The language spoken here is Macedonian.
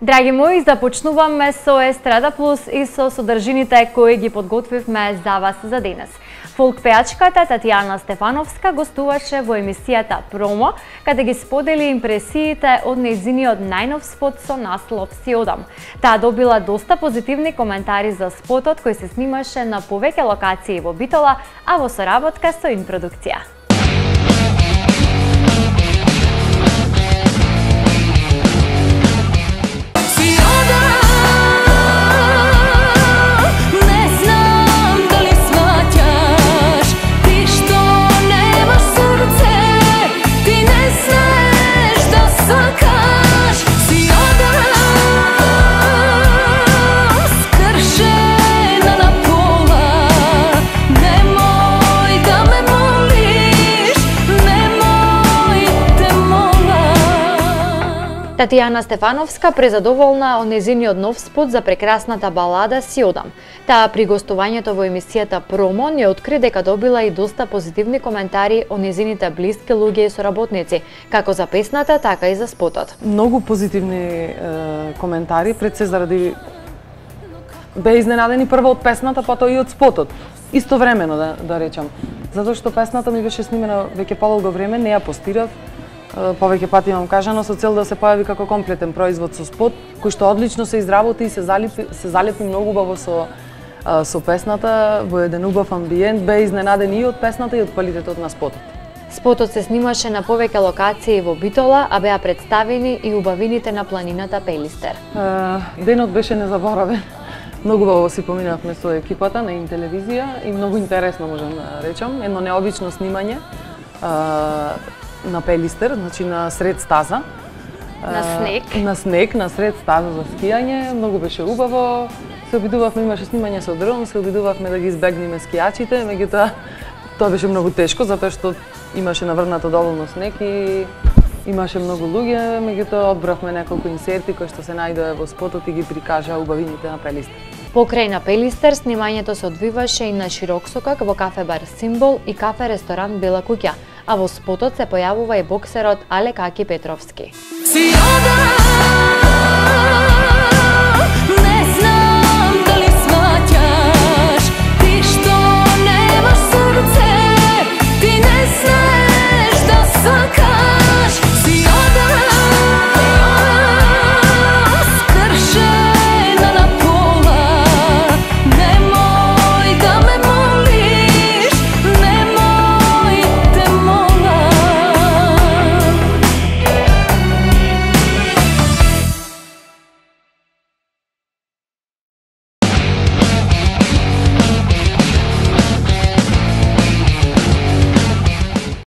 Драги мои, започнуваме со Естрада Плюс и со содржините кои ги подготвивме за вас за денес. Фолк пеачката Татјана Стефановска гостуваше во емисијата Промо, каде ги сподели импресиите од нејзиниот најнов спот со наслов "Си одам". Таа добила доста позитивни коментари за спотот кој се снимаше на повеќе локации во Битола, а во соработка со Инпродукција. Татјана Стефановска презадоволна од нејзиниот нов спот за прекрасната балада "Си одам". Таа при гостувањето во емисијата Промо не откри дека добила и доста позитивни коментари од нејзините блиски луѓе и соработници, како за песната, така и за спотот. Многу позитивни коментари, пред се заради бе изненадени прво од песната, потоа и од спотот. Истовремено да речам, затоа што песната ми беше снимена веќе подолго време, не ја постирав. Повеќе пати имам кажано со цел да се појави како комплетен производ со спот, кој што одлично се изработи и се залепи многу убаво со песната во еден убав амбиент. Бе изненаден и од песната и од квалитетот на спотот. Спотот се снимаше на повеќе локации во Битола, а беа представени и убавините на планината Пелистер. Денот беше незаборавен. Многу убаво си поминавме со екипата на Интелевизија и многу интересно можам да речам. Едно необично снимање на Пелистер, значи на сред стаза. На снег. На сред стаза за скијање. Многу беше убаво. Се обидувавме, имаше снимање со дрон, се обидувавме да ги избегнеме скијачите, меѓутоа тоа беше многу тешко затоа што имаше наврнато доволно снег и имаше многу луѓе, меѓутоа одбравме неколку инсерти кои што се најдоа во спотот и ги прикажа убавините на Пелистер. Покрај на Пелистер, снимањето се одвиваше и на Широксокак во кафе-бар Симбол и кафе-ресторант Бела куќа, а во спотот се појавува и боксерот Алек Аки Петровски.